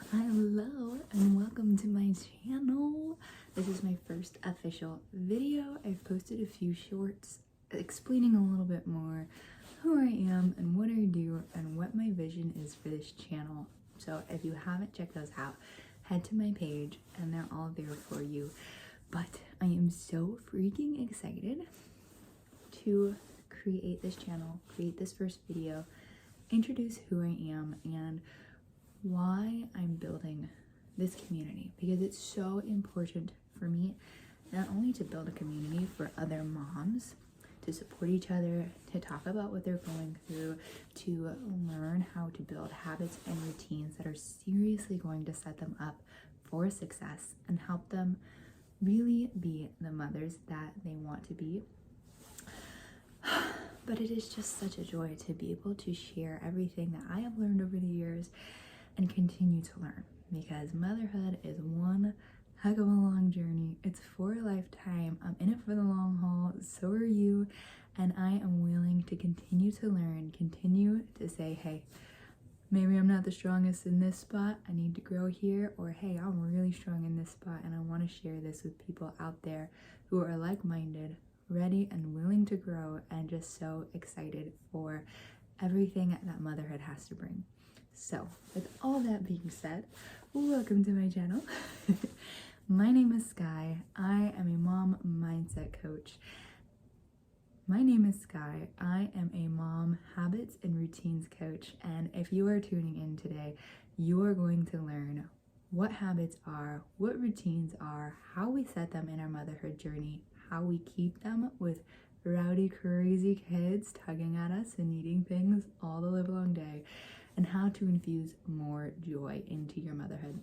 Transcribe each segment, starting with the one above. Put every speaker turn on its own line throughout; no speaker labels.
Hello and welcome to my channel. This is my first official video. I've posted a few shorts explaining a little bit more who I am and what I do and what my vision is for this channel. So if you haven't checked those out, head to my page and they're all there for you. But I am so freaking excited to create this channel, create this first video, introduce who I am and why I'm building this community, because it's so important for me not only to build a community for other moms to support each other, to talk about what they're going through, to learn how to build habits and routines that are seriously going to set them up for success and help them really be the mothers that they want to be. But it is just such a joy to be able to share everything that I have learned over the years and continue to learn, because motherhood is one heck of a long journey. It's for a lifetime. I'm in it for the long haul, so are you, and I am willing to continue to learn, continue to say, hey, maybe I'm not the strongest in this spot, I need to grow here, or hey, I'm really strong in this spot and I want to share this with people out there who are like-minded, ready and willing to grow, and just so excited for everything that motherhood has to bring. So with all that being said, welcome to my channel. My name is Skye. I am a mom mindset coach. My name is Skye. I am a mom habits and routines coach. And if you are tuning in today, you are going to learn what habits are, what routines are, how we set them in our motherhood journey, how we keep them with rowdy, crazy kids tugging at us and needing things all the livelong day, and how to infuse more joy into your motherhood.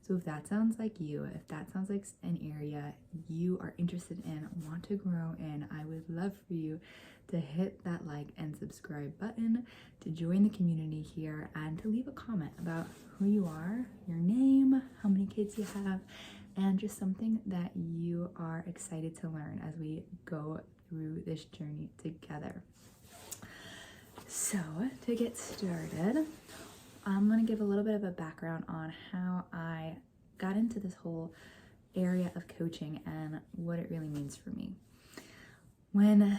So if that sounds like you, if that sounds like an area you are interested in, want to grow in, I would love for you to hit that like and subscribe button, to join the community here, and to leave a comment about who you are, your name, how many kids you have, and just something that you are excited to learn as we go through this journey together. So to get started, I'm going to give a little bit of a background on how I got into this whole area of coaching and what it really means for me. When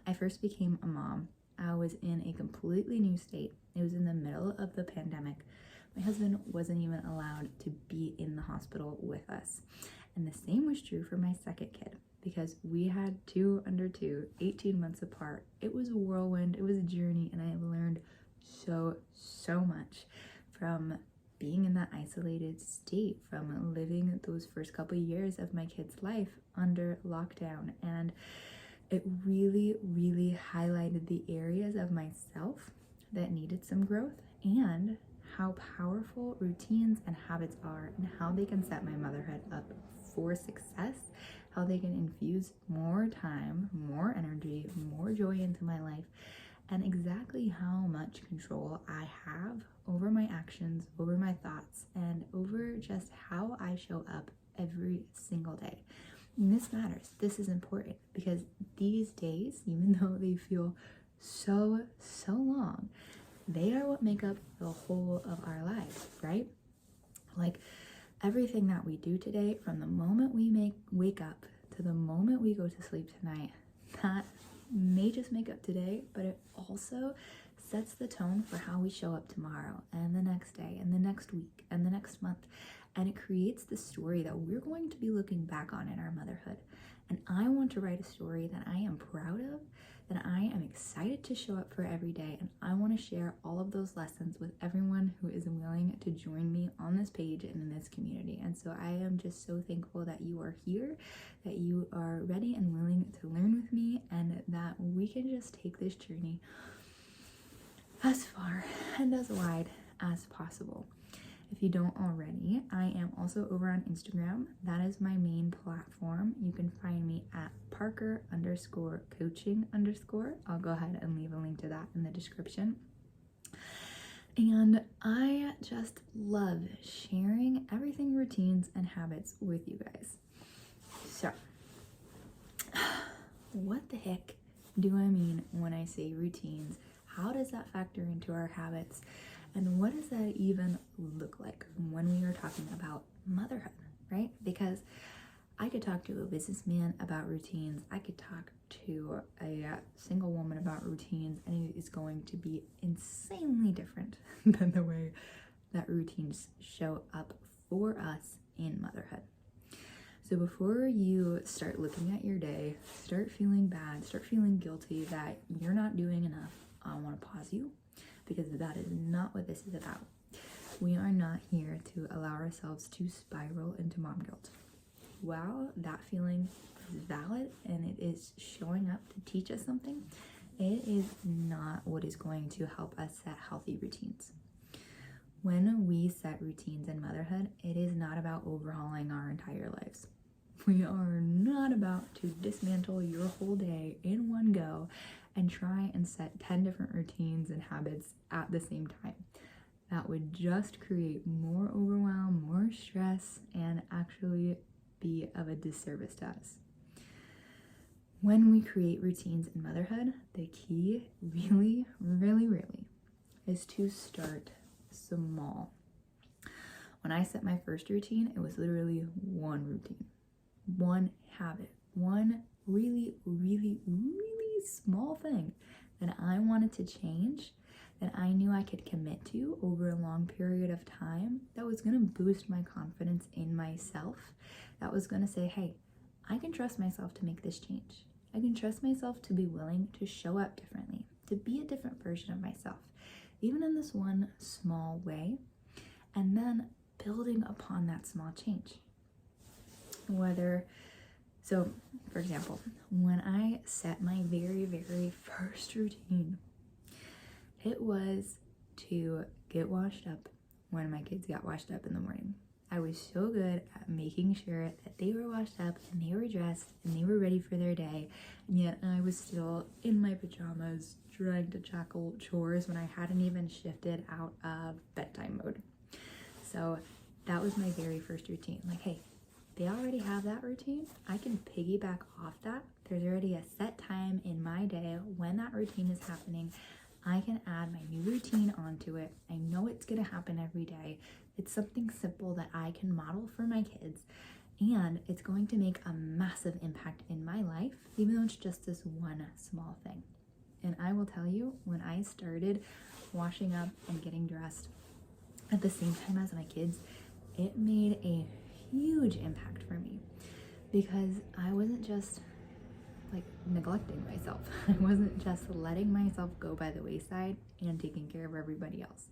I first became a mom, I was in a completely new state. It was in the middle of the pandemic. My husband wasn't even allowed to be in the hospital with us. And the same was true for my second kid, because we had two under two, 18 months apart. It was a whirlwind, it was a journey, and I have learned so much from being in that isolated state, from living those first couple of years of my kid's life under lockdown. And it really highlighted the areas of myself that needed some growth, and how powerful routines and habits are, and how they can set my motherhood up for success, how they can infuse more time, more energy, more joy into my life, and exactly how much control I have over my actions, over my thoughts, and over just how I show up every single day. And this matters. This is important, because these days, even though they feel so long, they are what make up the whole of our lives, right? Like everything that we do today, from the moment we wake up to the moment we go to sleep tonight, that may just make up today, but it also sets the tone for how we show up tomorrow and the next day and the next week and the next month. And it creates the story that we're going to be looking back on in our motherhood. And I want to write a story that I am proud of, that I am excited to show up for every day. And I want to share all of those lessons with everyone who is willing to join me on this page and in this community. And so I am just so thankful that you are here, that you are ready and willing to learn with me, and that we can just take this journey as far and as wide as possible. If you don't already, I am also over on Instagram. That is my main platform. You can find me at Parker_coaching_. I'll go ahead and leave a link to that in the description. And I just love sharing everything routines and habits with you guys. So, what the heck do I mean when I say routines? How does that factor into our habits? And what does that even look like when we are talking about motherhood, right? Because I could talk to a businessman about routines. I could talk to a single woman about routines, and it is going to be insanely different than the way that routines show up for us in motherhood. So before you start looking at your day, start feeling bad, start feeling guilty that you're not doing enough, I want to pause you, because that is not what this is about. We are not here to allow ourselves to spiral into mom guilt. While that feeling is valid and it is showing up to teach us something, it is not what is going to help us set healthy routines. When we set routines in motherhood, it is not about overhauling our entire lives. We are not about to dismantle your whole day in one go and try and set 10 different routines and habits at the same time. That would just create more overwhelm, more stress, and actually be of a disservice to us. When we create routines in motherhood, the key really is to start small. When I set my first routine, it was literally one routine, one habit, one really small thing that I wanted to change, that I knew I could commit to over a long period of time, that was going to boost my confidence in myself, that was going to say, hey, I can trust myself to make this change. I can trust myself to be willing to show up differently, to be a different version of myself, even in this one small way, and then building upon that small change. So, for example, when I set my very first routine, it was to get washed up when my kids got washed up in the morning. I was so good at making sure that they were washed up and they were dressed and they were ready for their day, and yet I was still in my pajamas trying to tackle chores when I hadn't even shifted out of bedtime mode. So that was my very first routine. Like, hey, they already have that routine. I can piggyback off that. There's already a set time in my day when that routine is happening. I can add my new routine onto it. I know it's going to happen every day. It's something simple that I can model for my kids, and it's going to make a massive impact in my life, even though it's just this one small thing. And I will tell you, when I started washing up and getting dressed at the same time as my kids, it made a huge impact for me, because I wasn't just like neglecting myself. I wasn't just letting myself go by the wayside and taking care of everybody else.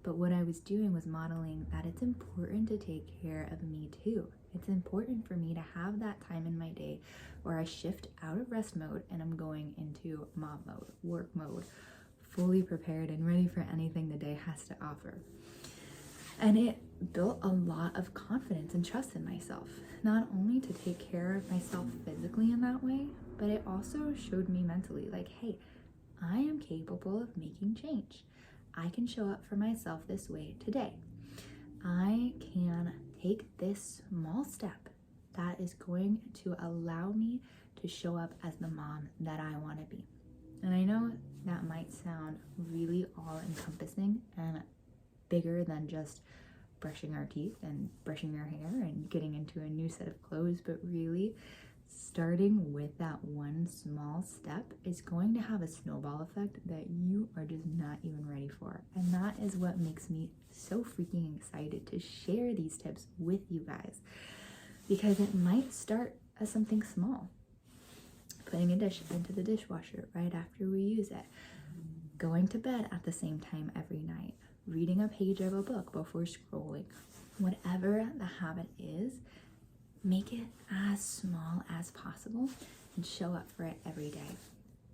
But what I was doing was modeling that it's important to take care of me too. It's important for me to have that time in my day where I shift out of rest mode and I'm going into mom mode, work mode, fully prepared and ready for anything the day has to offer. And it built a lot of confidence and trust in myself, not only to take care of myself physically in that way, but it also showed me mentally, like, hey, I am capable of making change. I can show up for myself this way today. I can take this small step that is going to allow me to show up as the mom that I want to be. And I know that might sound really all-encompassing and bigger than just brushing our teeth and brushing our hair and getting into a new set of clothes, but really starting with that one small step is going to have a snowball effect that you are just not even ready for. And that is what makes me so freaking excited to share these tips with you guys, because it might start as something small. Putting a dish into the dishwasher right after we use it, going to bed at the same time every night, reading a page of a book before scrolling. Whatever the habit is, make it as small as possible and show up for it every day.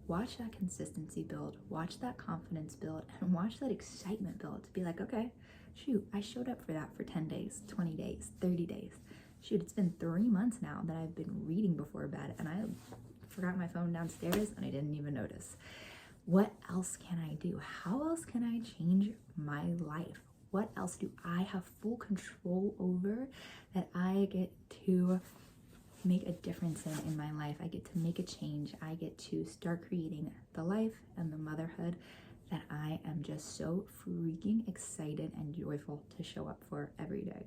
Watch that consistency build, watch that confidence build, and watch that excitement build to be like, okay, shoot, I showed up for that for 10 days, 20 days, 30 days. Shoot, it's been 3 months now that I've been reading before bed and I forgot my phone downstairs and I didn't even notice. What else can I do? How else can I change my life? What else do I have full control over that I get to make a difference in my life? I get to make a change. I get to start creating the life and the motherhood that I am just so freaking excited and joyful to show up for every day.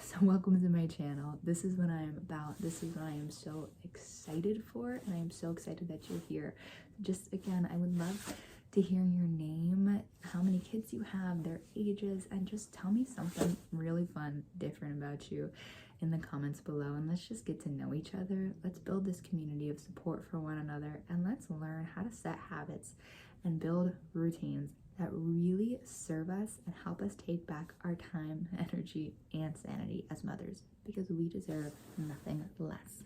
So welcome to my channel. This is what I'm about. This is what I am so excited for, and I am so excited that you're here. Just again, I would love to hear your name, how many kids you have, their ages, and just tell me something really fun, different about you in the comments below, and let's just get to know each other. Let's build this community of support for one another, and let's learn how to set habits and build routines that really serve us and help us take back our time, energy, and sanity as mothers, because we deserve nothing less.